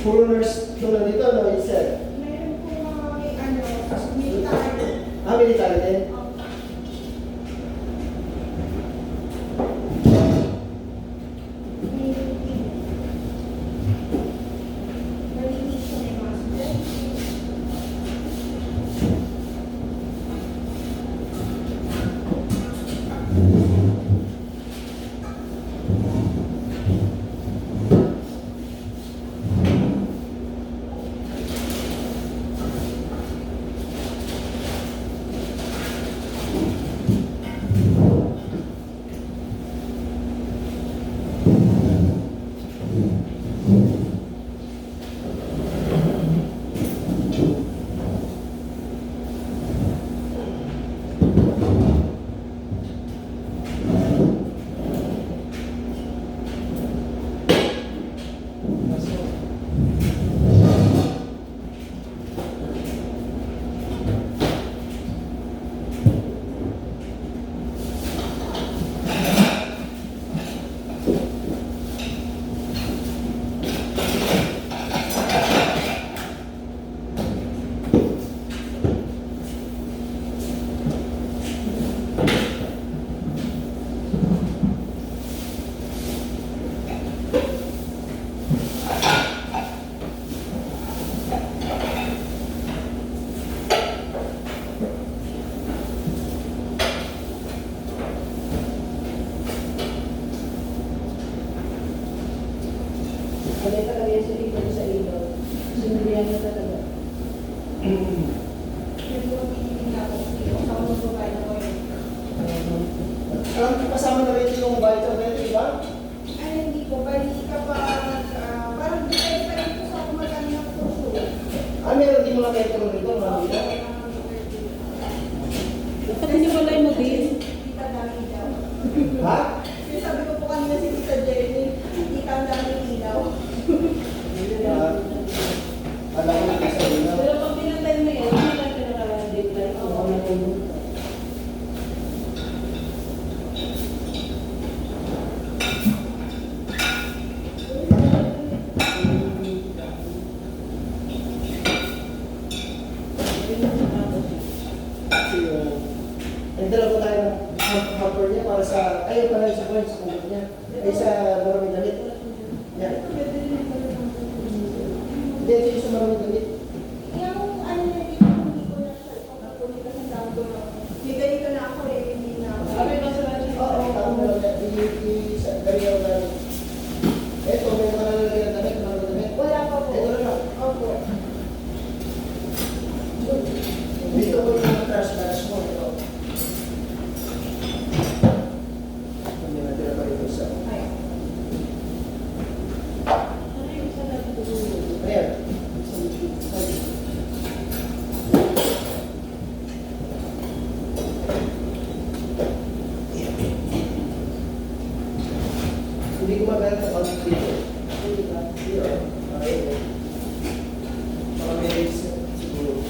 Puro nurse doon na dito, no? Itself. Meron po mga may ano, military. Military din. Kaya talaga yan sa ilo sa ilo. Sinurihan na talaga. Kasama na rin yung vital health, di ba? Ay, hindi po. Bali kapag, parang depende pa rin po sa kung magkano ng puso. Meron din mga ketong rito, mga bila. Pati niyo wala yung mobile. Kita dami daw. Ha? Kasi sabi ko po kanina si Tita Jenny, kita ang dami ilaw. Alam ko na sa ina. Pero pag pinatay mo yan, hindi lang ka naka-deadline. Oo, natulog. Nagdala ko tayo ng hamper niya para sa, ayun pala sa points kung niya. Ay sa maraming damit. Yan. Hindi, ito yung sa maraming damit. Yung ano na dito, hindi ko na siya. Pagkakunin ka sa tawag ko. Hindi ganito na ako eh, hindi na ako. Sabi ko sa lahat Oo, ako mo lang. Sa gariyaw na. Ito, may mga nalalagay ng damit, maraming damit. Wala pa po. Ito na lang. Opo. Dito ko yung trash bags mo. Ito. Hindi natin pa ito sa... Ay. Ano yung sa lahat ko? Ayan. Hindi ko maganda ang pag dito. Hindi ba? Dito. Okay. Mga merits siguro.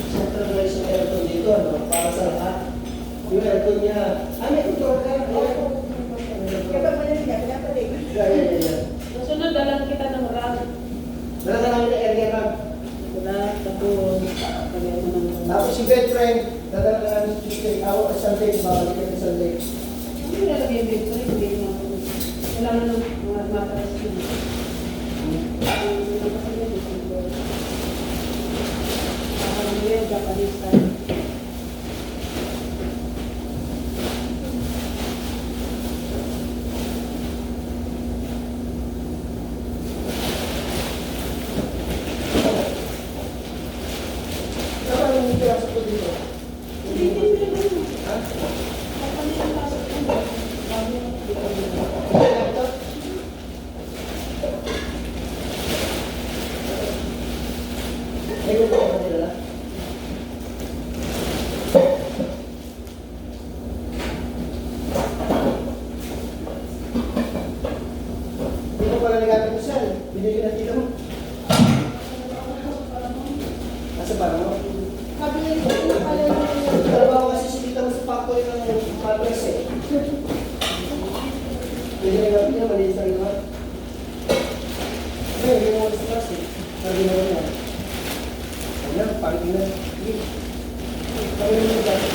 Centralize yung aircon dito, no? Para sa lahat. Yung aircon niya, may control ka. Kapag malamig ka, pinapatay ko. Yeah. Nasunod, dalang kita ng rag. Dala ka namin ng area rug. Wala, tapos, kaya naman. Tapos si bed frame, dadala ka namin sa Tuesday. Sunday, babalik ka ng Sunday. Ano yung lalagay yung bed ko? Hindi naman. Wala na ng mga matras ko. Japanese style. Saan ang hindi ako sa dito? Ha? May gusto ka nila? pala nagamit mo siya. Binigyan na tito mo. Nasa ba mo? Sabi niya, hindi na pala yung Trabaho kasi si tita mo sa factory ng Patres eh. Binigyan na tito, malinis na rin naman. Ay, hindi mo sa class eh. Sabi na rin yan. Ayan, pangit na. Sige. Sabi na rin dati.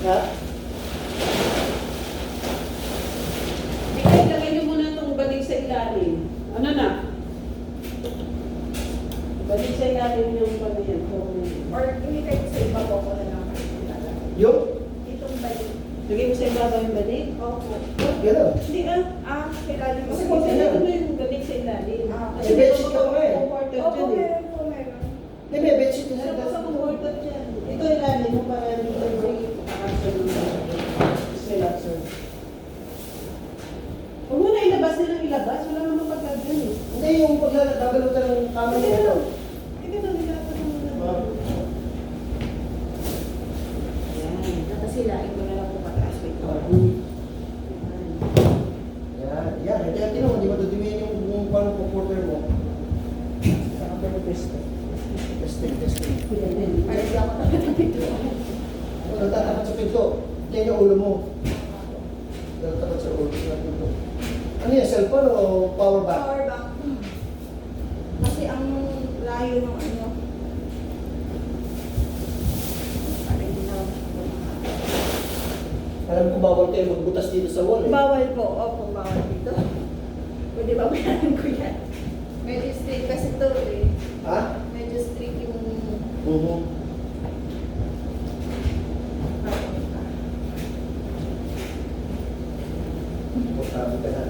Ha? Ikaw, ilagay niyo muna itong balik sa ilalim. Ano na? Balik sa ilalim yung pala yan. or hindi kayo sa iba po ko na lang. Yung? Itong balik. Lagay mo sa ibabaw yung balik. Opo. Gano'n. Hindi ah. Kailangan mo Kasi sa kung isa sinabi mo yung balik sa ilalim. Ah, May bedsheet ka pa eh. comforter Opo, dyan eh. meron po, meron. Hindi, may bedsheet na Ano siya. pa sa comforter dyan? Ito ilalim mo para hindi ka relaxer. Huwag mo na ilabas nilang ilabas. Wala naman pagkagyan eh. Hindi, yung paglalagalo ka ng kama niya ito. Hindi na nilapad mo na. Yan. Tapos sila, ito na lang po pataas ko ito. Yan, yan. Hindi natin naman, di ba dudumihin yung paano comforter mo? Saka pero testing. Testing. Para di ako nakatapit ito. Nagtatapat sa pinto. Yan yung ulo mo. Nagtatapat sa ulo sa pinto. Ano yan, cellphone o power bank? Power bank. Kasi ang layo ng ano. Para hindi na Alam ko bawal kayo magbutas dito sa wall eh. bawal po. Opo, bawal dito. Pwede ba bayaran ko yan? Medyo strict kasi ito eh. Ha? Medyo strict yung Sabi ka na.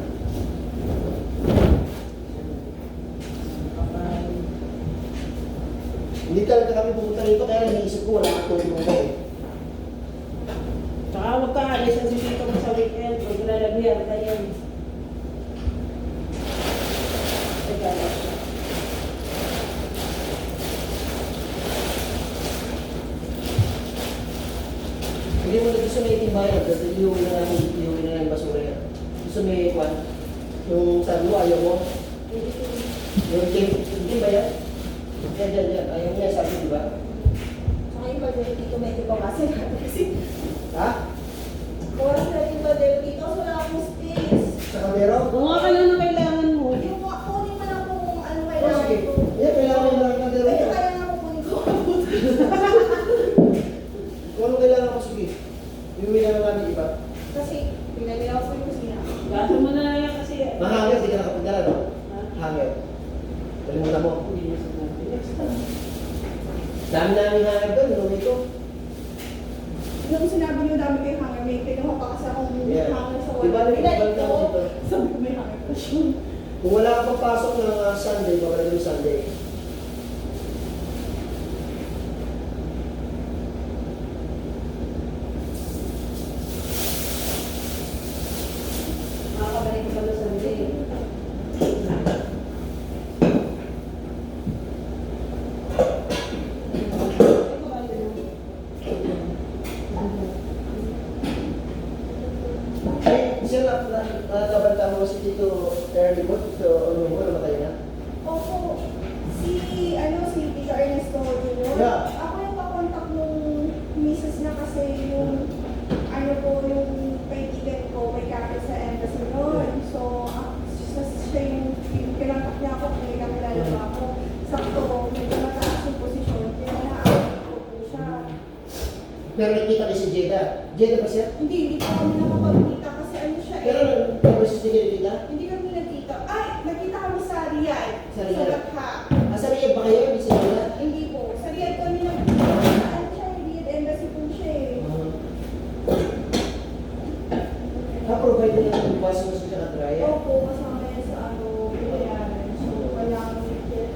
Hindi talaga kami pumunta rito kaya naisip ko wala kang tulong mo eh. Saka huwag ka alis ang dito mo sa weekend. Huwag lalagyan ka yan. Hindi mo na gusto may itimbayan kasi yung na ng basura yan. Gusto may kwan. Yung sabi mo ayaw mo. Yung tim ba yan? Yan. Ayaw niya sabi di ba? Saka yung badero dito medyo pamasa kasi Ha? oras na yung badero dito so wala akong space. Sa kamero? Kung ka lang na kailangan mo. Yung kunin mo lang kung ano Oh, kailangan sige. ko. Yan, kailangan mo lang kamero Ito yan. kaya nga kukunin ko. Kung ano kailangan mo, sige. Iuwi na lang namin iba. Kasi pinalilaw ko yung kusina. Gato mo na lang yan kasi. Mahangit, di ka nakapunta na, no? Ha? Hangit. Kalimutan mo. Hindi na sinabi. Next time. Dami namin hangit doon, inuwi ko. Nung sinabi niyo dami kayo hanger, may kinuha pa kasi akong Yeah. hanger sa Diba, wall. nagkabal ka Ito, dito? sabi ko may hanger pa siya. Kung wala ka papasok ng Sunday, baka yung Sunday. Makakabalik ka pala sa Sunday. Ay, siya nakabanta mo si Tito Ernie mo, Tito ano mo, namatay na? Opo, si Tito Ernesto Jr. Yeah. Ako yung kakontak nung misis na kasi yung yung kaibigan ko may kapit sa embassy noon. So, siya yung kinontak niya ako kung may kakilala ba ako. Sakto, medyo mataas yung posisyon. Kaya na-aawit ko po siya. Pero nakita kay si Jeda. Jeda ba siya? Hindi pa kami nakapagkita kasi ano siya eh. Pero ano si Jeda nakita? Hindi kami nagkita. Ay, nagkita kami sa Riyadh. Sa Riyadh. Gatha. Asa rin ba kayo? Hindi siya Jeda? Hindi po. Sa Riyadh kami nagkita. Saan siya? Riyadh Embassy po siya eh. Na-provide na lang yung buwas mo sa Katraya. Opo, kasama yan sa binayaran. So, walang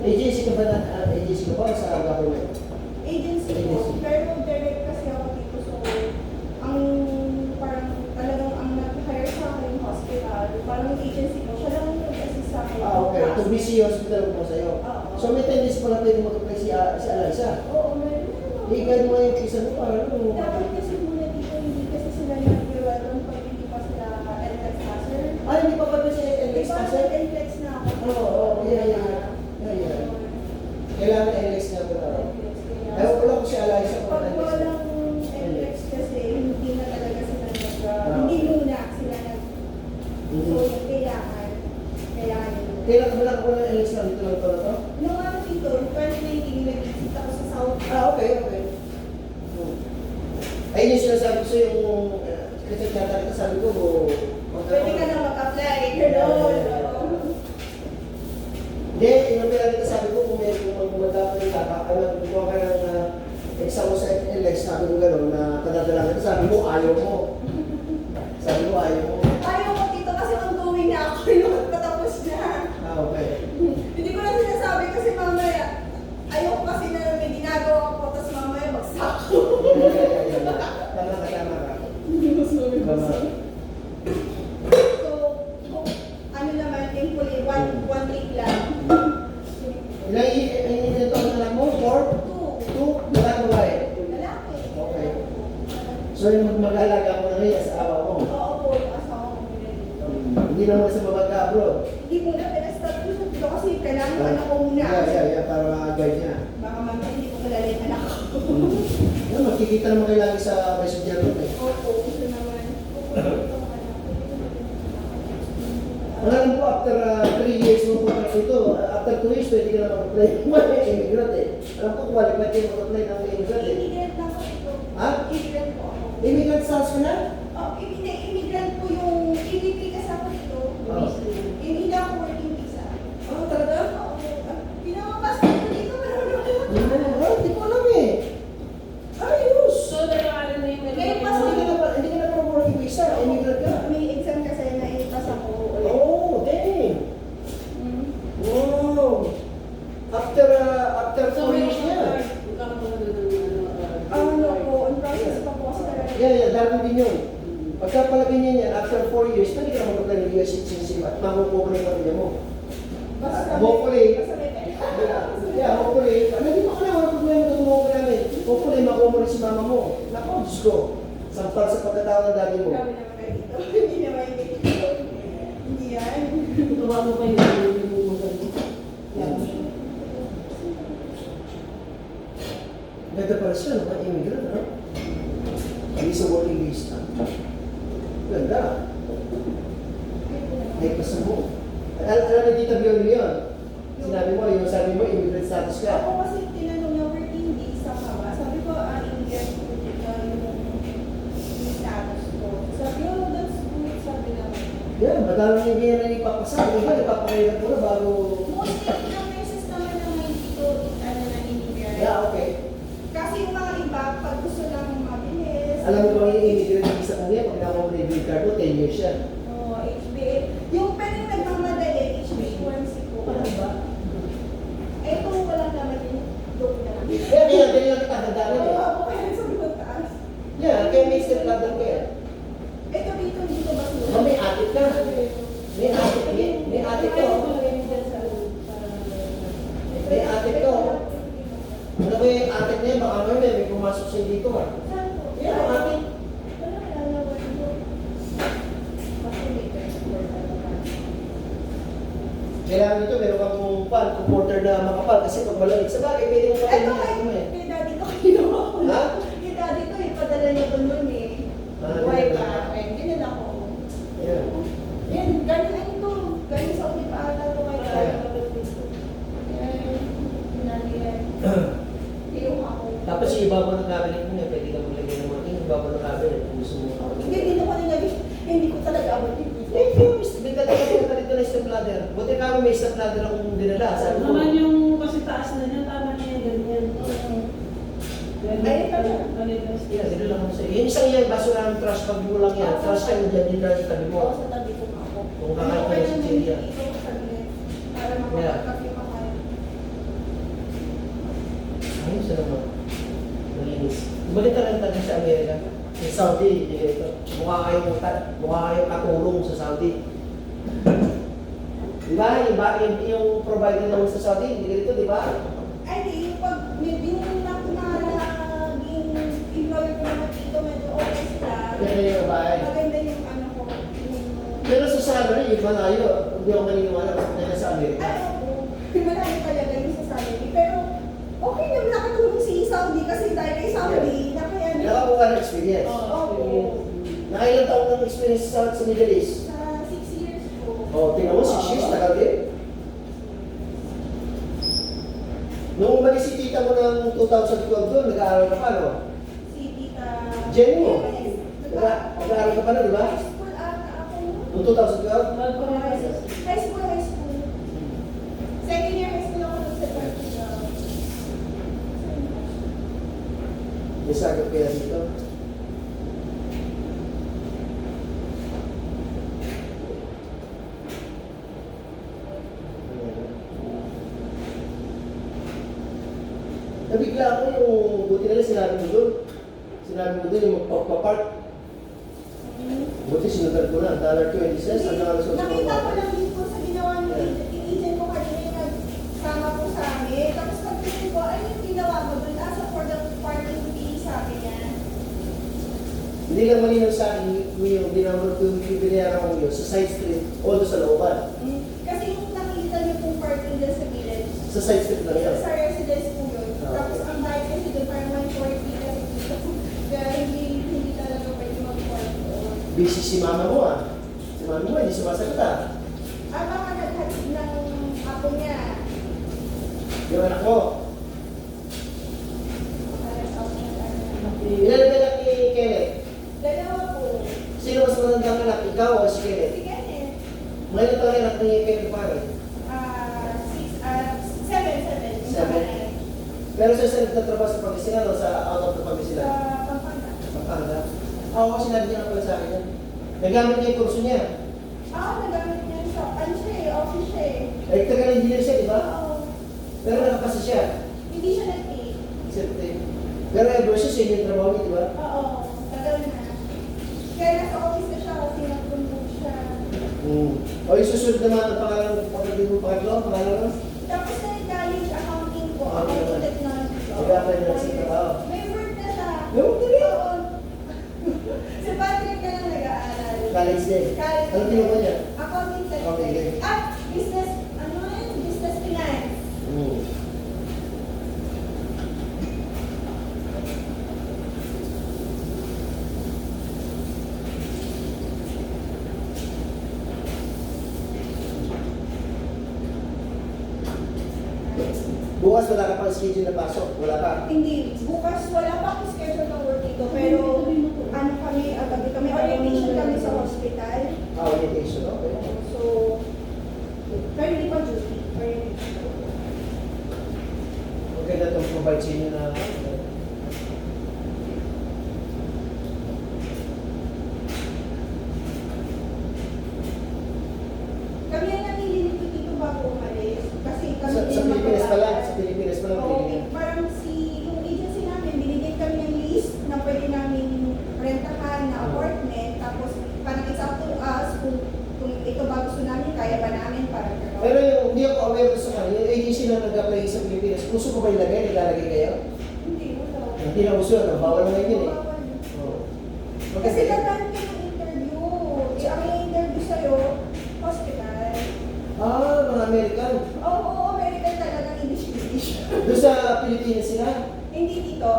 Agency ka ba agency ka ba sa government? agency po. Agency. Pero direct kasi ako dito. So, ang parang talagang ang nag-hire sa akin yung hospital. Parang yung agency ko. Siya lang yung nag-assist sa akin. Okay. Ito BC Hospital po sa'yo. Oo. So may tendency pala pwede mag-apply si Eliza. Oo, meron. I-guide mo yung isa mo para ano. Dapat kasi muna dito, hindi kasi sila nag-reward Kailan ka ba nakakuha ng LS lang? Dito lang ito na to? Nung ano dito, 2019, nag-visit ako sa South. Okay. Ayun yung sinasabi ko sa'yo yung kasi tinatanong ka sabi ko, Pwede ka na mag-apply, gano'n. Hindi, yung pinagkita sabi ko, kung magkakaroon yung magkuha ka ng exam mo sa LS, sabi ko gano'n, na kadadala ka, sabi mo, ayaw mo. Sabi mo, ayaw mo. Ayaw ko dito kasi ongoing na ako, yung patapos na. Okay. Hindi ko na sinasabi kasi mamaya, ayaw ko kasi na may ginagawa ko, tapos mamaya magsako. Tama ka. Tama. So, ano naman, thankfully, one week lang. Ilang ito ang anak mo? 4? 2? Lalaki babae? Lalaki. Okay. So yung mag-alaga mo na ngayon sa asawa mo? Oo po, yung asawa ko nila dito. Hindi naman sa mabag-abroad? Hindi ko na pinastart ko siya dito kasi kailangan ko anak ko muna. Yeah, para ma-guide niya. Baka mamaya hindi ko kilala yung anak ko. Yan, makikita naman kayo lagi sa messenger doon eh. Opo, ito naman. Wala lang po, after 3 years mo contract ito, after 2 years, pwede ka na mag-apply. Immigrant eh. Alam ko, qualified kayo mag-apply ng immigrant eh. Immigrant na po ito. Ha? Immigrant po ako. Immigrant status ka na? Oh, immigrant po yung ibibigay kasi ako dito. Oh. Hindi ako working visa. Ah, talaga? Pinamapas ko dito, pero Hindi ko alam eh. Ayos! So, dalawa na yung Ngayon pa Hindi ka na pa working visa, immigrant ka. may exam kasi na ipas ako ulit. Oh, dang! Hmm. Wow! After 4 years niya. Ano po, on process pa po kasi talaga. Yeah, dami din yun. Pagkapalagay niya yan, after 4 years, pwede ka na mag-apply ng US citizenship at makukuha na yung pamilya mo. Hopefully. Basta may pera. Yeah, hopefully. Nandito ka na, wala problema na tumuha ka namin. Hopefully, makuha mo rin si mama mo. Naku, Diyos ko. Sampal sa pagkatao ng daddy mo. Grabe naman kayo dito. Hindi naman yung dito. Hindi yan. Tuwa mo pa yung maganda. Ganda pala siya, no? Immigrant, no? Hindi sa working visa. Ganda. Ay, pasa mo. Alam na dito biyon yun. Sinabi mo, yung sabi mo, immigrant status ka. Ako kasi tinanong niya working visa ka ba? Sabi ko, Indian ko dito yung status ko. Sabi ko, oh, that's good. Sabi naman. Yeah, madami yung ganyan na ipapasa. Iba, ipapakailan mo na bago... Mostly, ang nurses naman na may dito, ano na immigrant. Yeah, okay. Kasi yung mga iba, pag gusto lang mabilis. Alam mo ba yung immigrant visa mo niya, pag nakuha mo na yung green card mo, 10 years siya. Oo, HBA. Yung pwede nagmamadali, HB1C po. Ano ba? Eh, kung wala naman yung doon na lang. Kaya ganyan kita, dadami Oo, eh. ako kaya sa likod taas. Yeah, kaya may step ladder ka eh. Ito dito ba sila? Oh, may atit ka. May atit ka. May atit ka. Ano ba yung atit na yun? Baka may pumasok siya dito ah. Saan po? Yeah, atit. Wala, lalawan ko. Kasi may transport talaga. Kailangan nito, meron kang comforter na makapal kasi pag malamig sa bagay, pwede mo kapal Ito niya. Ano eh? kay daddy ko kinuha ko. Ha? Kay daddy ko, ipadala niya ko nun eh. Ah, Buhay dinala pa. ka. Eh, ganyan ako. Yeah. Yan, ganyan ito. Ganyan sa ulit paala ko kay daddy. Yan, nani yan. Kinuha ko. Tapos yung ibabaw ng cabinet mo niya, pwede ka maglagay ng mga ibabaw ng cabinet kung gusto mo. Hindi, dito ko nilagay. Hindi ko talaga abot yung video. Eh, yung bigla ka dito na step ladder. Buti ka may step ladder akong dinala. Sabi ko, Naman yung kasi taas na niya, tama niya yung ganyan. Ayun pala. yeah, dito lang ako sa'yo. Yung isang yan, basura ng trash bag mo lang yan. Trash ka dyan din lang sa tabi Oo, mo. sa tabi ko nga ako. Kung kakain ka na sa chiria. Dito ko saglit. Para makapagkapi pa kayo. Ayos na naman. Malinis. Balik ka lang tayo sa Amerika. Sa Saudi, ito. Mukha kayong katulong sa Saudi. Di ba? Yung provider naman sa Saudi, hindi ganito, di ba? Ay, di, yung pag yung naging employer ko naman dito, medyo okay sila. Kaya yung bahay. Maganda yung ano ko. Yung... Pero sa salary, yung malayo. Hindi ako maniniwala na nasa Amerika. Ay, oo. Marami talaga yung sa salary. Pero, okay naman nakatulong si Saudi kasi dahil kay Saudi, nakaya na. Nakakuha ng experience. Opo. Nakailang taon ng experience sa Middle East. Sa 6 years po. Oh, tingnan mo, 6 years, tagal din. Bali si tita mo ng 2012 doon, nag-aaral ka pa, no? Si Tita... Jenny mo? Yes. Nag-aaral ka pa na, di ba? High school ata ako. Noong 2012? High school, high school. Second year high school ako nung sa Portugal. May sagap kaya dito. Nabigla ako yung buti nila sinabi mo doon. Sinabi mo doon yung magpapark. Buti sinundan ko na. $1.20 hanggang alas 8 Nakita ko lang din po sa ginawa ni agent ko kanina yung nagsama po sa amin. Tapos pagtingin ko, ay yung ginawa mo doon, asa for the parking fee, sabi niya. Hindi lang malinaw sa akin yung binamot ko yung binayaran ko yun sa side street o doon sa looban. Kasi yung nakita niyo pong parking dyan sa village, Sa side street lang yan. sa residence po yun. Ah. Tapos ang bayad kasi doon parang 140 kasi dito. Kaya hindi talaga pwede mag-park doon. Busy si mama mo ah. Si mama mo hindi sumasagot ah. Baka naghatid ng ako niya. Yung anak mo. Alas ako ng Ilan na anak ni Kenneth? Dalawa po. Sino mas matandang anak? Ikaw o si Kenneth? Si Kenneth. Ngayon ito ang anak ni Kenneth pare. Seven. Pero sa isang nagtatrabaho sa Pangasinan o sa out of the Sa Pangasinan? Pampanga. Pampanga. Oo, sinabi niya na pala sa akin yan. Nagamit niya yung kurso niya. Nagamit niya siya. Ano siya eh, office siya eh. Electrical engineer siya, di ba? Oo. Pero nakapasa siya. Hindi siya nag-take. Siyempre. Pero ever since yun yung trabaho niya, di ba? Oo. Tagal na. Kaya nasa office na siya kasi nag-promote siya. O yung susunod naman ang pangalan, pagdating mo pangatlo, ang pangalan mo? Tapos na yung college accounting po. Ah, okay Accounting naman. technology po. Mag-apply na lang sa trabaho. May work na siya. May work na rin? Oo. Sa Patrick ka lang nag-aaral. College din. College. Anong tinupa niya? Accounting Okay, good. technology. Business, ano yun? Business finance. Bukas wala ka pang schedule na pasok. Wala pa. Hindi, bukas wala pa akong schedule ng work dito, pero ano kami, gabi kami, orientation kami sa hospital. Orientation, okay. So, pero hindi pa duty, orientation. Okay na itong provide sa inyo na Kami ang namili nito dito bago umalis, kasi kami sa din Pilipinas pa lang. magbabayad. Sa Pilipinas pa lang. Oo, Pilipinas. parang yung agency namin, binigyan kami ng list na pwede namin rentahan na apartment, tapos parang it's up to us kung ito ba gusto namin, kaya ba namin para gano'n. Pero yung hindi ako aware sa kanya, yung agency na nag-apply sa Pilipinas, gusto ko ba ilagay? Nilalagay kayo? Hindi, wala. Hindi na gusto, no? Bawal na yun eh. Bawal. Oo. Kasi Okay. dadaan ka ng interview. Ang interview sa'yo, hospital. Mga American. Oo, American talagang English. Doon sa Pilipinas sila. Hindi dito.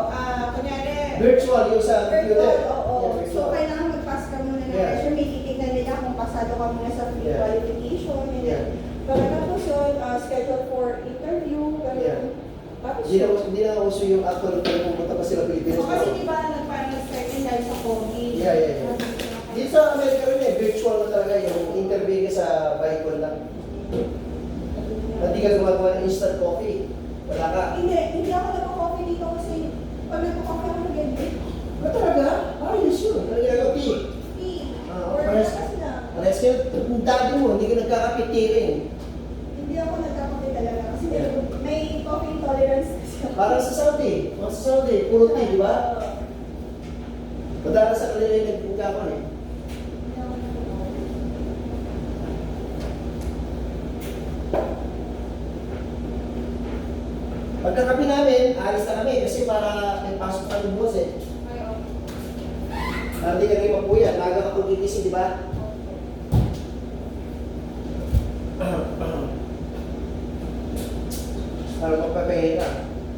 Kunyari, Virtual yung sa computer. virtual, oo. Yeah, So, virtual. kailangan mag-pass ka muna ng Yeah. resume. Titignan nila kung pasado ka muna sa free Yeah. qualification. And Yeah. pagkatapos yun, schedule for interview. Ganun. Yeah. Tapos Hindi na uso yung actual pero pumunta pa sila Pilipinas. So, kasi di ba parang nag-start yung dahil sa COVID? Yeah. Dito sa Amerika rin eh, virtual na talaga yung interview ka sa vehicle lang. Hindi ka gumagawa ng instant coffee. Wala ka. Hindi ako nagko-coffee dito kasi pag nagko-coffee ako nag-edit. Talaga? Yes yun. Talaga tea. Or Pares. lakas lang. Pares kayo, yung dati mo, hindi ka nagkakapitirin. Hindi ako nagkakape talaga kasi Yeah. may coffee intolerance kasi ako. Parang sa Saudi. Mga sa Saudi, puro tea, di ba? Madalas sa kanila yung nagkakapan eh. Hindi ako nagko-coffee. Pagkakapi namin, alis na kami kasi para may pasok pa yung boss eh. Ayun. Para hindi ka rin mapuya. Naga ka kung gigising, di ba? Para magpapahinga ka.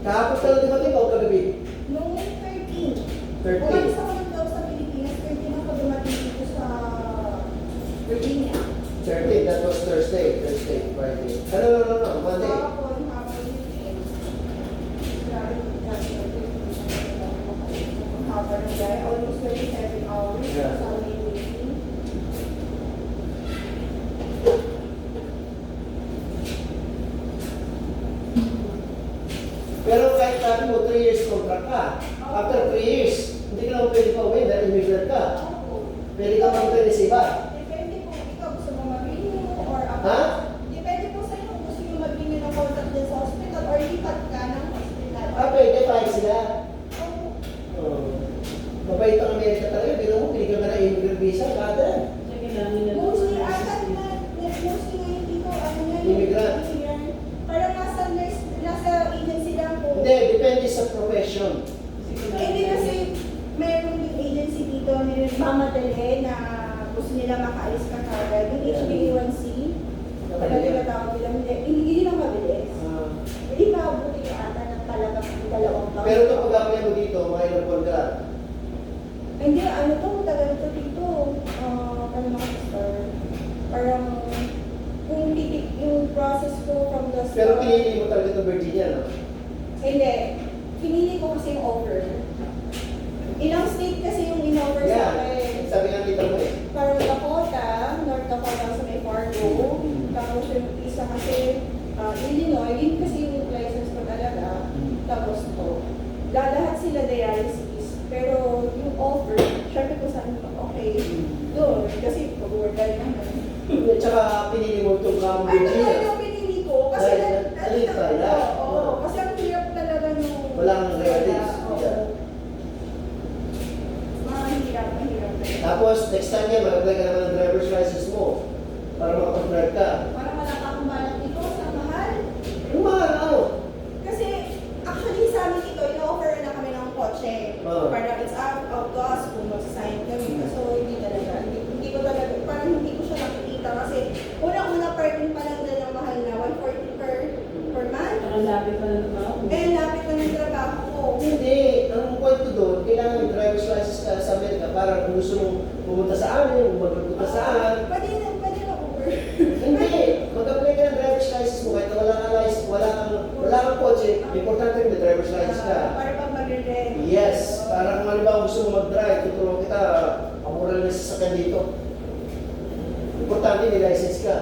Kahapon ka lang dumating o kagabi? Noong 13, 13. umalis ako ng daw sa Pilipinas, 13 ako dumating dito sa Virginia. 13, that was Thursday, Friday. Ano, Monday. Hapon yun. sabi mo 3 years contract ka. After 3 years, hindi ka naman pwede pa uwi dahil immigrant ka. Pwede ka mag-train sa iba. Depende po, ikaw gusto mo mag-renew or Ha? Depende po sa inyo kung gusto nyo mag-renew ng contract din sa hospital or lipat ka ng hospital. Pwede pa sila. Oo. Oh. Mabait ang Amerika talaga. Bino mo, binigyan ka na immigrant visa. Kada. Mostly, mostly ngayon dito, ano yan? Immigrant. Parang nasa agency lang po. Hindi, depende sa profession. Hindi kasi mayroon yung agency dito na mamadali na gusto nila makaalis ka kagad. Yung HbA1c, talaga tinatawag nila, hindi lang mabilis. Ah. Hindi mabuti ka ata ng talagang 2 taon. Pero ito pag-apply mo dito, mga ilang buwan ka lang. Hindi, ano to, tagal to dito. Paano makastar? Parang, kung titik yung process ko from the start. Pero pinili mo talaga ito Virginia, no? Hindi. Pinili ko kasi yung offer. Ilang state kasi yung in-offer sa Yeah. akin. Sabi nga kita mo eh. Parang Dakota, North Dakota sa may Fargo. Tapos yung isa kasi Illinois, yun kasi yung license ko talaga. Tapos to. Lahat sila dialysis. Pero yung offer, syempre ko saan ko, okay, doon. Kasi pag-work ka naman. At saka pinili mo itong Ano Virginia. na yung pinili ko? Kasi Alita, yeah. Oo, kasi ang hirap talaga nung... Walang relatives. Oo. Yeah. Mahirap talaga. Tapos, next time yan, mag-apply ka naman ng driver's license mo para makapag-drive ka. Parang wala ka akong balak dito sa mahal. Yung mga ano? Kasi actually sa amin dito, ino-offer na kami ng kotse. Oo. Parang it's out of us kung mag-sign kami. So hindi talaga, hindi ko talaga, parang hindi ko siya nakikita kasi unang-una parking pa lang na mahal na 140 per month. Lapit pa ng trabaho. Eh, lapit na ng trabaho ko. Hindi. Ang point ko doon, kailangan may driver's license ka sa Amerika para kung gusto mong pumunta sa amin, kung magpunta saan. Pwede na Uber. Hindi. Mag-apply ka ng driver's license mo kahit wala kang license, wala kang kotse. Importante may driver's license ka. Para pang mag-rent. Yes. Para kung halimbawa gusto mo mag-drive, tutulungan kita, pamura na sa sasakyan dito. Importante may license ka.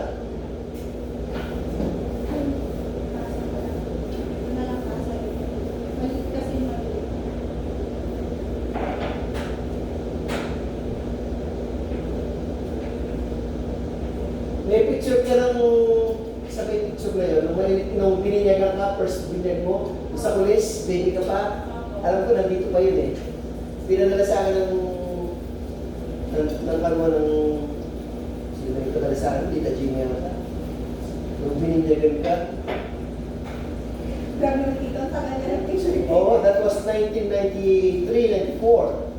May picture ka ng sa may picture na yun, nung bininyagan ka, first binyag mo, sa pulis, baby ka pa, alam ko nandito pa yun eh. Pinadala sa akin ng kalwa ng sino yung padala sa akin, Tita Jimmy yata. Nung bininyagan ka, Grabe na dito, ang tagal na ng picture. oh, that was 1993, 94.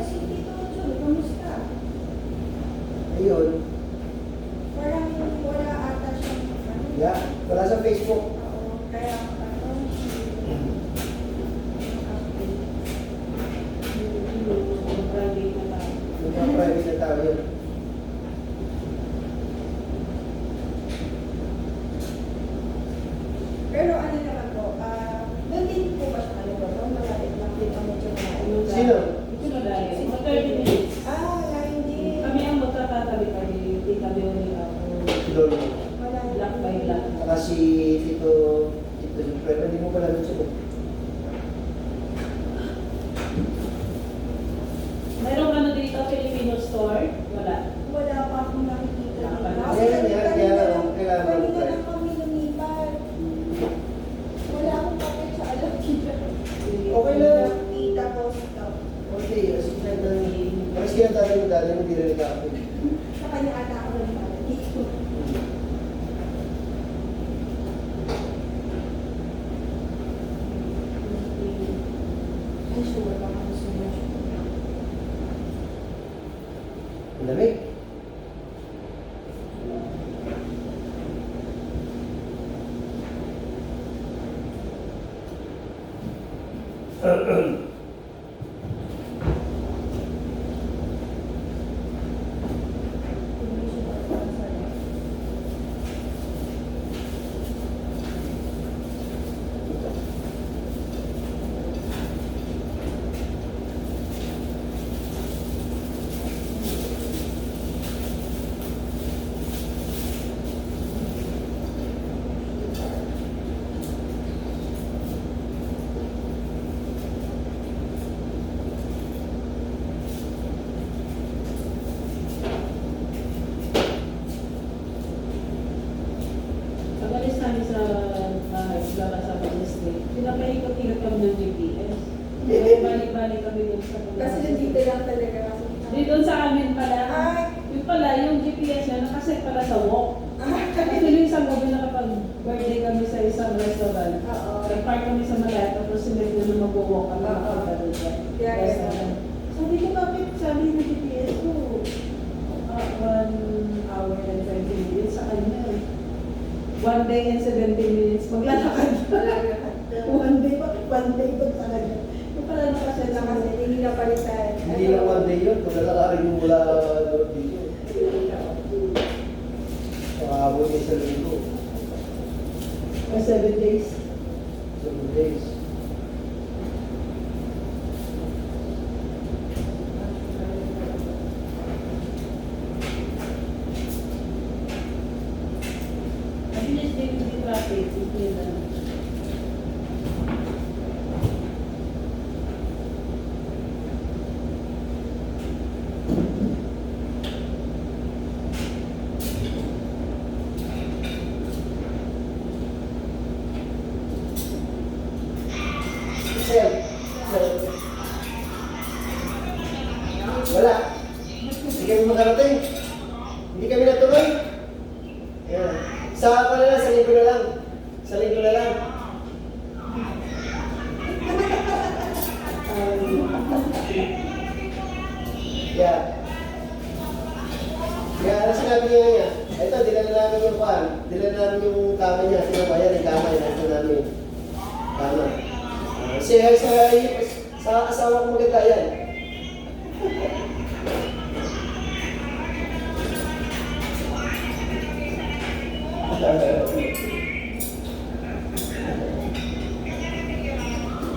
Si Tito Jun, kamusta? Ayun. Parang wala ata siyang Yeah, wala sa Facebook. Oo, kaya Nagpa-private na tao yun. pero ano naman po, doon din po ba siya ano ba? Malapit lang din ang medyo na Sino? Ito na dahil. Mga 30 minutes. lain din. Kami ang magkakatabi kami. Tita Leonie ako. Lolo. Wala Black by black. Saka si Tito Fred, hindi mo pala dun siya. Mayroon ka na dito Filipino store? Wala. Wala pa akong nakikita. Wala pa. Kailangan kanina mo lang kami lumipat. Wala akong papel sa alam kita. Okay lang. Kita ko sa Okay, as in like, mas kinatali mo dali mo, hindi rin ka-apply. Sa kanya ata ako lumipat. Dito. Pag-alis namin sa Isla sa Wednesday, pinapaikot-ikot kami ng GPS. Balik-balik kami dun sa Kasi nandito lang talaga kasi. Dito sa amin pala, Ay. yung pala, yung GPS niya, nakaset pala sa walk. Actually, isang gabi nakapag-birthday kami sa isang restaurant. Oo. Nag-park kami sa Malaya, tapos sinip na mag-walk kami Oo. nakapagda doon sa Yeah, restaurant. Sabi ko, bakit sabi ng GPS ko, 1 hour and 20 minutes sa kanya. 1 day and 70 minutes. Maglalakad. One day, bakit 1 day ba sa kanya? Yung pala nakaset Kasi na kasi. hindi na palitan. Hindi lang one day yun, kung lalakarin mo mula doon dito. Pakabot kayo sa linggo. 7 days. 7 days. Mabilis din yung traffic. Hindi na. Sir, wala. Hindi kami makarating. Hindi kami natuloy. Ayan. Sa ako na lang, sa linggo na lang. Sa linggo na lang. Yeah. Kaya ano sinabi niya niya? Ito, dinala namin yung pan. Dinala namin yung kama niya. Sinabayan yung kama niya. Ito namin. Kama. Say hi sa asawa ko maganda yan.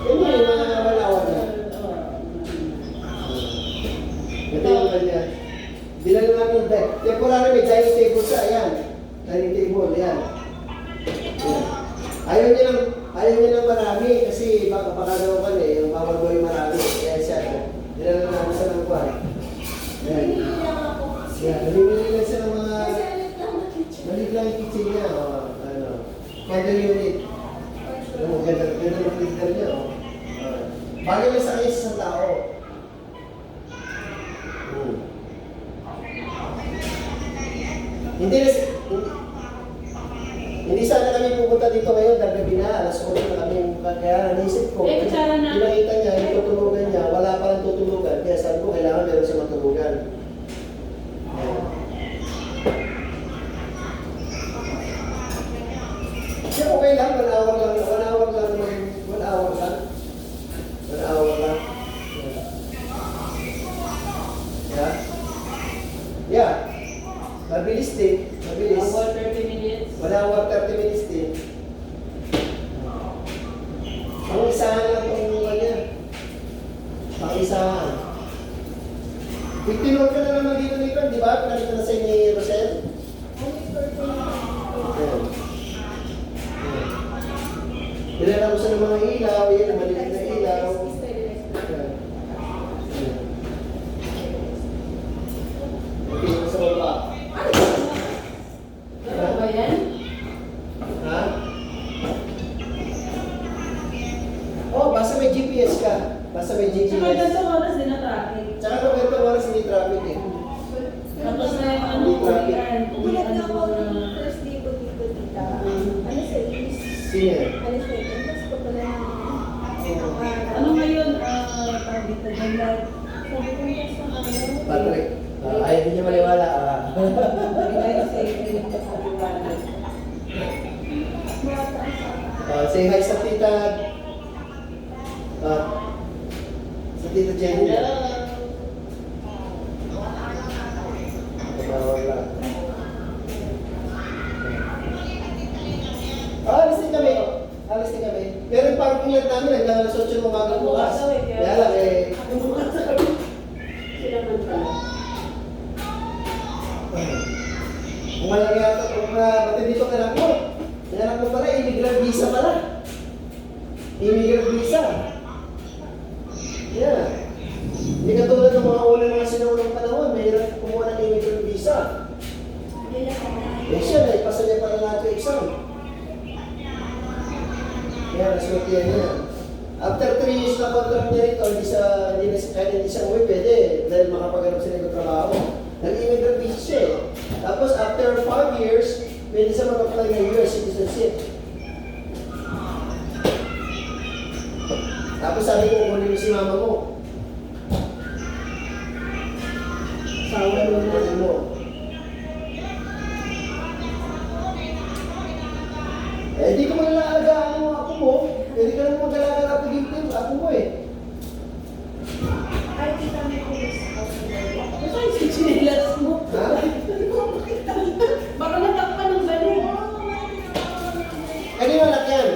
Yan yung mga walawan na. Ito yung kanya. Dinala namin yung deck. Temporary may dining table siya. Ayan. Dining table. Ayan. Ayaw niya ng marami kasi baka daw kan eh, yung bawal mo yung marami. Kaya siya, dinala namin sa ng kwan. Ayan. Hindi lang ako. Yan, namimili lang siya ng mga Kasi alit lang na kitchen. maliit lang yung kitchen niya. O, ano, condo unit. Ano, ganda ng freezer niya. O. Bagay lang sa kanya sa isang tao. Hindi na, hindi sana kami pupunta dito ngayon dahil gabi na, alas 8 na kami. Kaya naisip ko, Eh, kutsara na. pinakita niya, yung tutulugan niya, wala pa lang tutulugan. Kaya sabi ko, kailangan meron siya matulugan. Ayan. Siya okay lang, 1 hour lang, 1 hour lang, 1 hour lang. 1 hour lang. Yeah. Yeah. Mabilis din. Mabilis. 30 minutes. 1 hour, 30 minutes din. Ang isahan lang itong kanya. Ang isahan. Itinod ka na naman dito ni Pan, di ba? Pinakita na sa inyo ni Rosel. Ayan. Dinala ko sa ng mga ilaw, yan, ang maliit na ilaw. Ayan. Ayan. Okay, sa baba. Ano ba yan? Ha? Oh, basta may GPS ka. Basta may Tsaka GPS. ganito oras din na traffic. Tsaka kung ganito oras hindi traffic eh. Tapos na yung ano, Hindi traffic. uwian. Ulit Uwian na ako ko ng na. first day ko dito, tita. Alas 6. Sino yan? Alas 7. Tapos ko pala ng Ano ngayon, tawag dito, daylight? Sabi ko yung sa ano. Patrick. Ay, hindi niya maliwala. Daylight saving sa liwanag. Mataas ako. Say hi sa tita. Jenny. Wala. Alis din kami. Alis din kami. Pero yung parking lot namin, naglalas 8 ng umaga bukas. Kaya lang eh. Sila man pala. Kung walang yata, kung matindi ko anak mo. Yung anak mo pala, immigrant visa pala. Immigrant visa. Yeah. Hindi katulad ng mga mga sinuunang panahon, mahirap kumuha ng immigrant visa. Eh siya, naipasa niya pala lahat yung exam. Kaya naswerte niya. After 3 years na contract niya rito, kahit hindi siya umuwi, pwede. Dahil makapaghanap sila ng trabaho. Nag-immigrant visa siya eh. Tapos after 5 years, pwede siya mag-apply ng US citizenship. Tapos sabi ko, kunin mo si mama mo. Sawa mo na. Kunin mo. Eh, di ko man nalaalagaan mo ako mo. Pwede ka naman mag-alaga ako dito, ako mo eh. Ay, kita mo po is Saan si Chinelas mo? Ha? Baka natakpan ng balik. Kanino anak yan?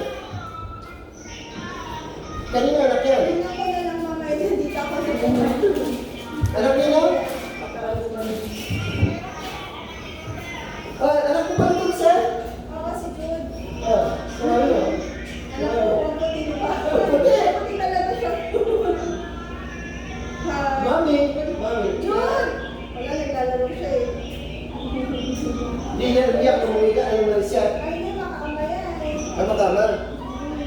Kanino anak yan? Tingnan ko na lang mamaya dyan, dito ako sa kumay. Anak niyo? Anak ko pala ito, sir? Oo, si Jude. Sorry mo. Alam ko, ang puti mo ba? Puti. Puti talaga siya. Ha? Mami, mami. Jude! Wala, naglalaro siya eh. Hindi niya nabiyak, umuwi ka, ano na siya. Ay, hindi, makakamaya eh. Ano tama?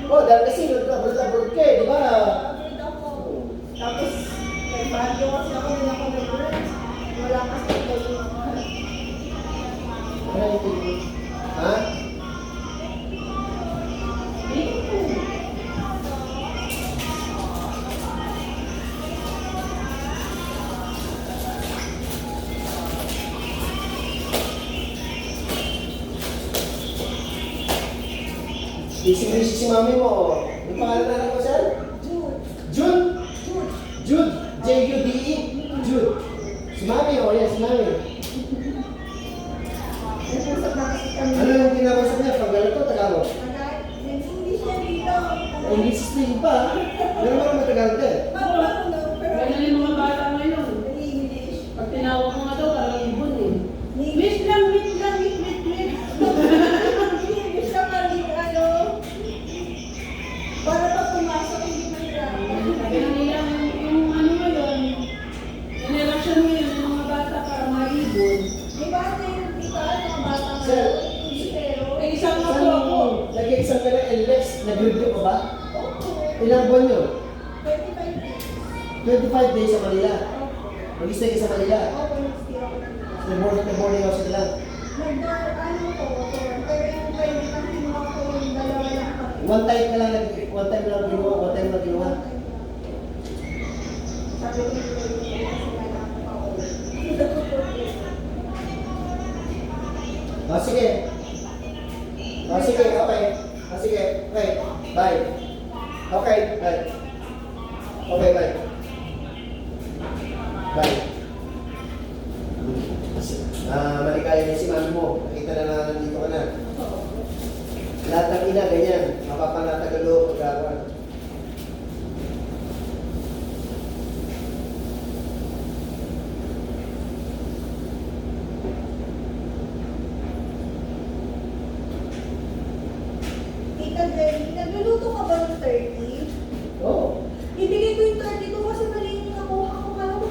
Oh, dahil kasi nag-abroad ka eh, di ba? Upgrade ako. Tapos, may bagyo kasi ako din ako nag-rent. Wala kasi kayo. Ha? Busy si mami mo. Yung pangalan na anak mo, sir? Jude. June? Jude. Jude. J-U-D-E. Jude. Si mami, oh, yan, si mami. Nag-usap na kasi kami. Ano yung kinabasa niya? Pag ganito, Tagalog. Nag-English niya dito. English speaking pa. Meron ba matagalog din? Bago daw, pero Ganyan yung mga bata ngayon. nag-English. Pag tinawag mo nga daw, parang ibon eh. Wait lang, wait lang, wait. English na mali, ano. Para pag pumasok, hindi mahirapan. Sabi na nila, yung ano ngayon, yung election ngayon, yung mga bata para maibon. Di ba ate, dito ang mga bata Sir. pero Eh, isang nga po Saan ako. nag-exam ka ng LS? Nag-review ka ba? okay. Ilang buwan yun? 25 days. 25 days sa Manila. Mag-stay ka sa Manila. Okay, nag-stay ako dito. Nag-boarding house ka lang. Ano ko, pero yung 20 ang kinuha ko yung dalawa lang kami. One time lang ginawa, one time lang ginawa. Sabi ko yung kasi wala ako pa ulit. Sige. Sige, okay. Sige, okay. Bye. Okay, bye. Okay, bye. Bye. Maligaya niya si mami mo. Nakita na lang nandito ka na. Lahat ng ina, ganyan. Mapapanatagalo, pag-awan. Tita Jenny, nagluluto ka ba ng 30? Oo. Ibigay ko yung 30 ko kasi mali yung nakuha ko. Kala ko,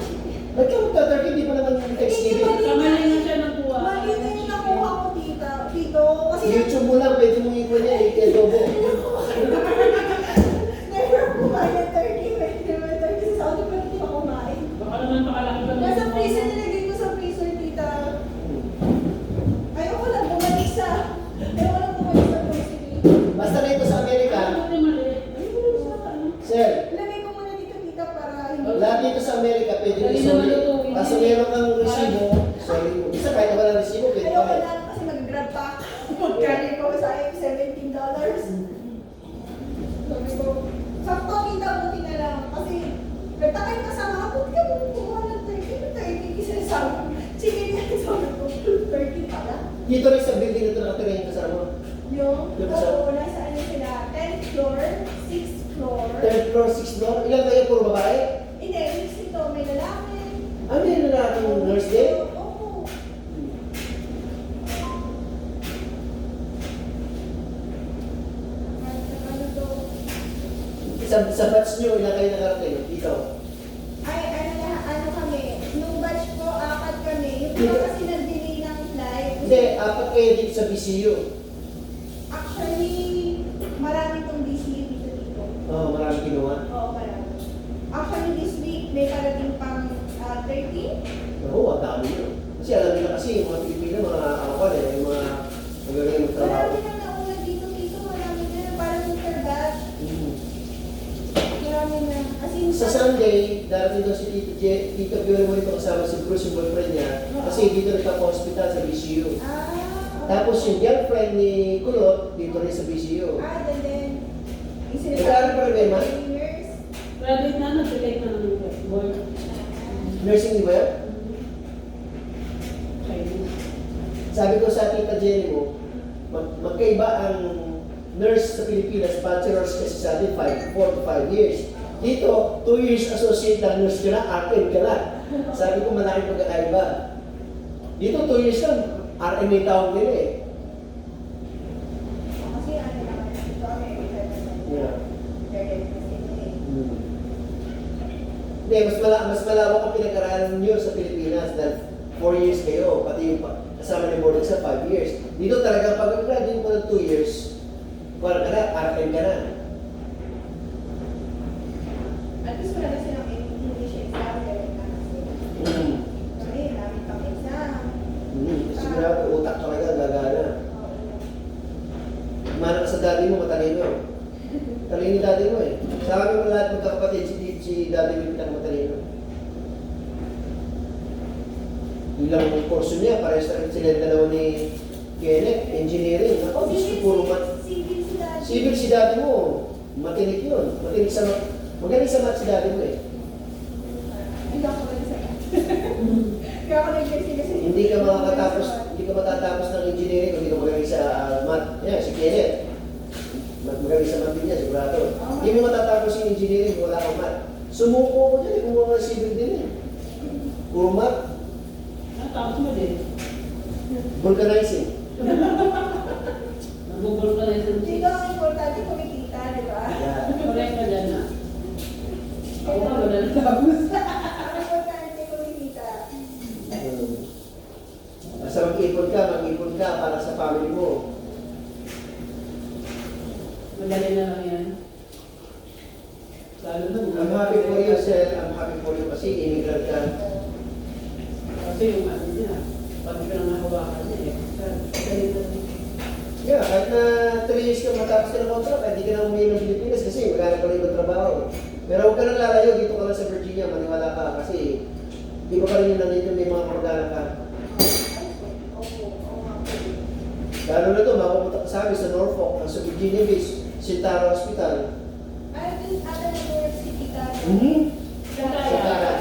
Ba't ka magta-30? Hindi pa naman Thanksgiving. Kamali na siya ng kuha. mali na yung nakuha ko, tita. Tito, kasi YouTube mo lang, pwede mong ikon niya, i-adobo. never kumain ng 30. Never 30 sa Saudi pa hindi pa kumain. Baka naman pakalaki pa Nasa freezer, nilagay ko sa freezer, tita. Ayoko lang bumalik sa... Ayoko lang bumalik sa freezer. Basta dito sa Amerika, sir, Ilagay ko muna dito, tita, para hindi... lahat dito sa Amerika, pwede Dali isulit. naman lutuin. Kaso meron kang resibo, sorry mo. Isa kahit wala ng resibo, pwede Ayoko ka. lang kasi mag-grab pa. Magkali ko sa $17. Sabi ko, sakto kita buti na lang. Kasi nagtakay ka sa Dito rin sa building na ito nakatira yung kasama mo. Yung, Yung kasama? oo, nasa ano sila, 10th floor, 6th floor. Third floor, sixth floor. Ilan kayo? Puro babae? Hindi, mix ito, may lalaki. Ano yun na natin nurse din? Oo. Ano to? Sa batch nyo, ilan kayo nakarating? Dito. Ay, ano kami, nung batch ko, 4 kami. Yung iba kasi nag-delay ng flight. Hindi, apat kayo dito sa BCU. Actually, marami tong DCU dito. Oo, marami ginawa. Oo, marami. Actually, this week, may parating pang 13. Oo, ang dami yun. Kasi alam nila kasi, yung mga Pilipino, mga ako yung mga magagaling magtrabaho. Marami na nauna dito. Marami na. Parang per batch. Marami na. As in, Sa Sunday, darating daw si Tito Fiore mo ito kasama si Bruce, yung boyfriend niya. Kasi dito nagpa-hospital sa BCU. Tapos yung girlfriend ni Kulot, dito rin sa BCU. then, Nag-aaral pa rin ba, Ma? Nurse. Graduate na, nag-take na ng board. Nursing di ba yan? Training. Sabi ko sa Tita Jenny mo, magkaiba ang nurse sa Pilipinas, bachelor's kasi sa atin, 4 to 5 years. Dito, 2 years associate na nurse ka na, RN ka na. Sabi ko, malaking pagkakaiba. Dito, 2 years lang, RN yung tawag nila eh. Kasi ano naman, ito ang Yeah. American. Hindi, mas malawak ang pinag-aralan nyo sa Pilipinas dahil 4 years kayo, pati yung kasama ni boarding sa 5 years. Dito talaga, pag graduate mo ng 2 years, kuwan ka na, RN ka na. At least wala na silang English exam, direct na kasi. Kami, namin pang exam. Sigurado, utak talaga, gagana. Mana ka sa daddy mo, matalino. Talino yung daddy mo eh. Sa amin mo lahat magkakapatid, si daddy mo yung matalino. Yung lang ang kurso niya, parehas na rin sila yung dalawa ni Kenneth, engineering. Ako, gusto ko puro Civil sila. Civil si daddy mo, matinik yun. Matinik sa magaling sa math si daddy mo eh. Hindi ako mag-isa. Kaya ako nag-kasi kasi. Hindi ka matatapos ng engineering kung hindi ka magaling sa math. Yan, si Kenneth. Magaling sa math din niya, sigurado. Hindi mo matatapos yung engineering kung wala kang math. Sumuko ko dyan, kumuha ka ng civil din eh. Puro math, Tapos mo din. vulcanizing. Nag-google ka na isang Dito ang importante kumikita, di ba? Yeah. Correct ka dyan na. Ako nga, wala na tapos. Ang importante kumikita. Basta mag-ipon ka para sa family mo. Madali na lang yan. Lalo na. I'm happy for you, sir. I'm happy for you kasi immigrant ka. Kasi yung ano niya, pati ka nang nahawakan niya eh. Madali na lang. Yeah, kahit na 3 years ka matapos ka ng contract, hindi ka na umuwi ng Pilipinas kasi maghanap ka rin ng trabaho. Pero huwag ka nang lalayo, dito ka lang sa Virginia, maniwala ka kasi di ba pa rin yung nandito may mga kamag-anak ka. Lalo na ito, mapupunta ka sa amin sa Norfolk, sa Virginia Beach, Sintara Hospital. Ay, ata na work si Tita. Sintara.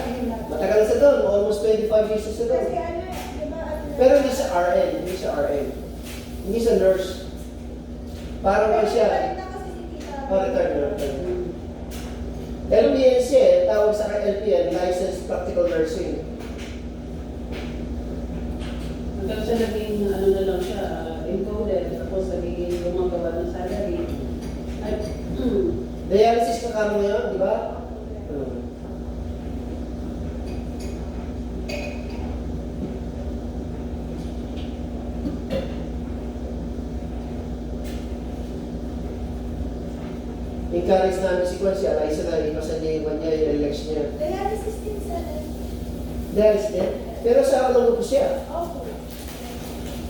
Matagal na sa doon, almost 25 years na sa doon. Kasi ano, di ba? Pero hindi sa RN, hindi sa RN. Hindi sa nurse. Parang ano siya, retired. LPN siya, tawag sa LPN, Licensed Practical Nursing. Hanggang siya naging ano na lang siya, encoded, tapos naging gumagawa ng salary. Ay, Dialysis ka kamo ngayon, di ba? Encourage namin si Kwan, si Eliza na ipasan niya yung niya, yung relax niya. Dialysis din sa Dialysis niya. Pero sa along po siya. Opo.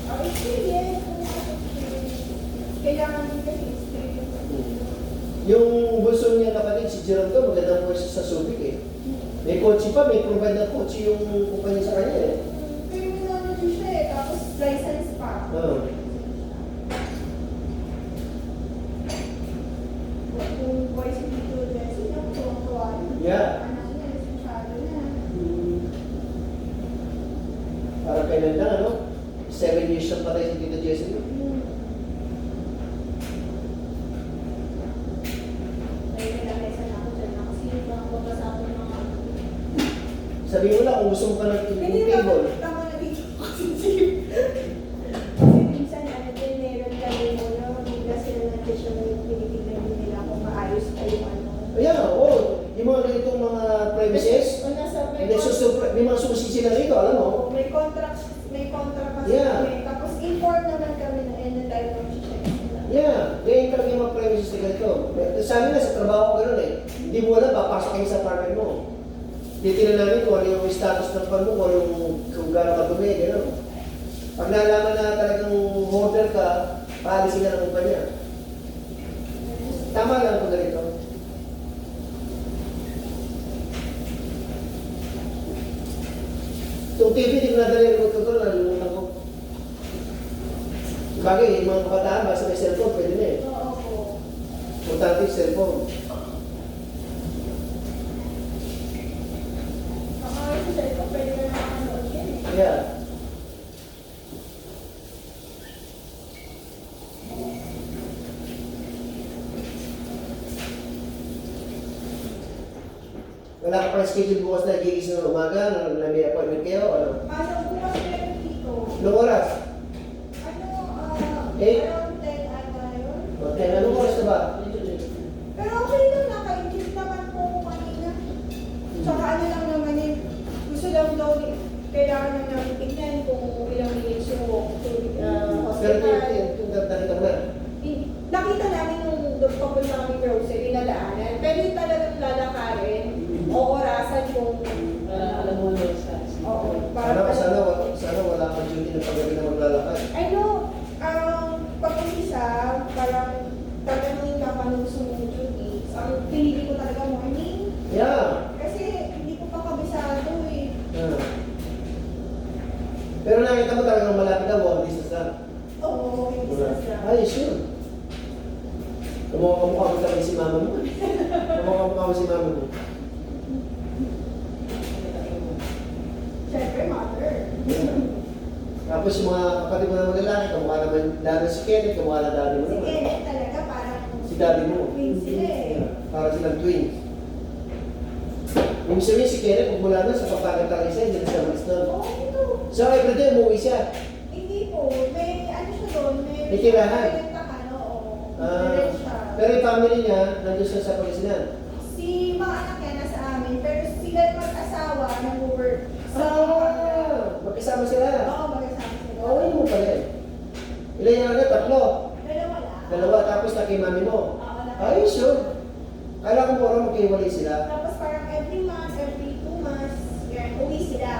Ang experience, kailangan din kasi experience. Yung bunso niya kapatid, si Jerome to, magandang pwesto sa Subic eh. May kotse pa, may provide na kotse yung kumpanya sa kanya eh. Criminology siya eh, tapos license pa. Oo. Kung boys hindi to Jesse, yung tuwang-tuwa yun. Yeah. Anak niya, lisensyado na. Parang kailan lang, ano? 7 years na pa patay si Tita Jessie. May nilagaysan ako dyan na kasi yung mga babasa ako ng mga Sabi mo lang kung gusto mo ka ng hindi table. tama na dito kasi kasi minsan ano din meron kami ano bigla sila ng tissue na yung pinitignan din nila kung maayos pa yung ano. Ayan, oo. Yung mga ganitong mga premises, O nasa may mga susi sila rito, alam mo? may contract kasi Yeah. kami. Tapos inform naman kami na anytime na check nila. Yeah, ganyan talaga yung mga premises na ganito. Sa amin na, sa trabaho ko gano'n eh. Hindi mo alam, papasok kayo sa apartment mo. Titignan namin kung ano yung status ng pan mo, kung gano'n ka dumi, gano'n. Pag nalaman na talagang hoarder ka, paalisin na ng kumpanya. Tama lang kung ganito. Itong TV, hindi ko nadala yung remote control, nalulunan ko. Bagay, yung mga kabataan, basta may cellphone, pwede na eh. Oo po. Importante yung cellphone. Saka sa cellphone, pwede ka nakakanood yan eh. Yeah. Wala ka pang schedule bukas na gigising ng umaga, na may appointment kayo, ano? Bukas meron dito. Anong oras? Ano, Eh? around 10 ata yun. O, 10, anong oras na ba? Pero okay lang, naka-engage naman po kanina. Tsaka ano lang naman yun, gusto lang daw, kailangan lang namin tignan kung ilang minutes yung walk to Pero hospital. nakita mo na. Nakita namin nung papunta kami grocery na daanan. Pero yung talagang lalakarin, o orasan kung Alam mo na sa oo, Sana wala kang duty na paggabi na maglalakad. I know, pag-umpisa, parang tatanungin ka pa nung gusto mong duty. So, ang pinili ko talaga morning. Yeah. Kasi hindi ko pa kabisado eh. Yeah. Pero nakita mo talagang malapit na walk distance na. Oo, yung business na. Ay, sure. Kamukha mo talaga si mama mo. Kamukha mo si mama mo. Siyempre, mother. Tapos yung mga kapatid mo na maglalaki, kamukha naman dati si Kenneth, kamukha na daddy mo Si naman. Kenneth talaga parang Si daddy mo. twin sila eh. Para silang twins. Ibig sabihin si Kenneth, kung mula na sa papagat talaga siya, hindi na siya malis doon. Oo, ito. So, everyday umuwi siya. Hindi po. May ano siya doon. May tirahan. May takan, oo. Ah, Direct siya. pero yung family niya, nandun siya sa Pangasinan. Si mga anak niya nasa amin, pero sila mag-asawa nag-work sa Magkasama sila. Oo, mag-asawa sila. Oo, yun mo pala eh. Ilan yung anak? Tatlo. Dalawa lang. Dalawa, tapos na kay mami mo. Oo, Ay, sure. Kala ko puro magkahiwalay sila. Tapos parang every month, every 2 months, yan, uwi sila.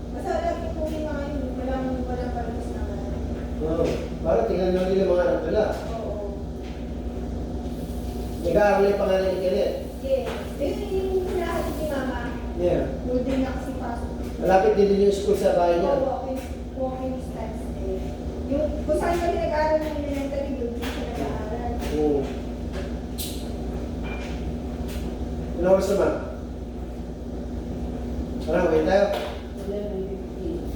Basta lagi po yung mga yun, walang palabas naman. Para tingnan lang nila mga anak nila. Oo. Nag-aaral yung pangalan ni Kenneth. Yes. Yung hinahatid ni mama, Yeah. doon din na kasi pasok. Malapit din yung school sa bahay niya. Walking steps eh. Yung kung saan kami nag-aaral ng elementary, doon din siya nag-aaral. Ano oras naman? Parang, wait tayo.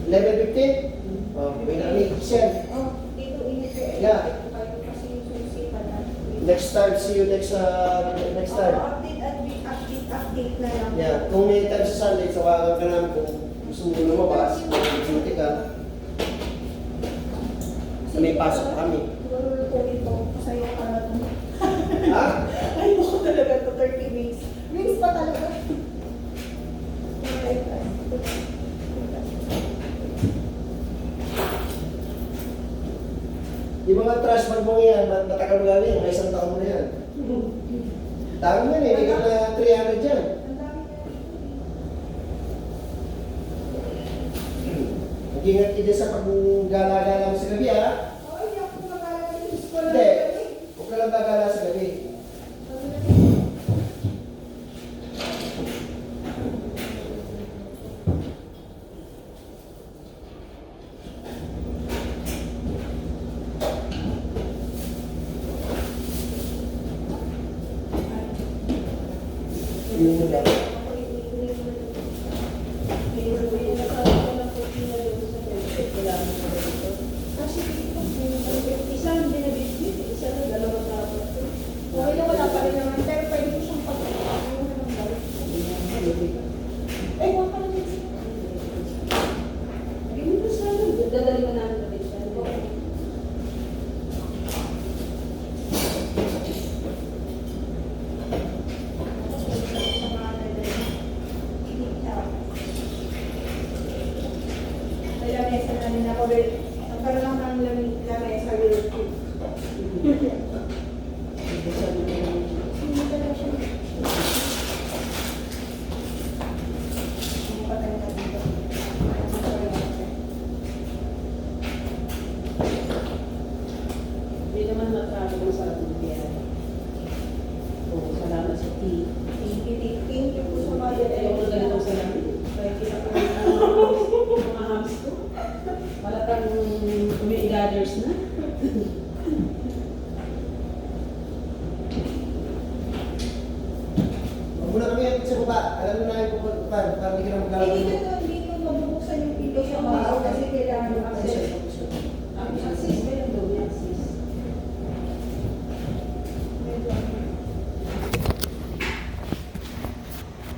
11:15? Oh, wait na kami. Shen. Oh, dito init eh. Yeah. Kayo kasi yung susi pala. Next time, see you next time. Update na lang. Yeah, kung may time sa Sunday, tawagan ka namin kung gusto mo lumabas, duty ka. May pasok kami. Lulutuin ko. Masaya ka na ito. Ha? Ay, ko talaga ito 30 minutes. Minutes pa talaga. Yung mga trash bag mo yan, matagal mo gano'n yan, may isang taon mo na yan. Dami yan eh, may na 300 dyan. Ang dami na. Mag-ingat ka dyan sa paggala-gala mo sa gabi ha. Oh, hindi ako mag-aalala sa school. Hindi, huwag ka lang gagala sa gabi. Yun mo lang. muna kami yung sa baba. Alam mo na yung pupuntahan. Para hindi ka na Eh, maglalaro. dito mabubuksan yung pinto sa bahay kasi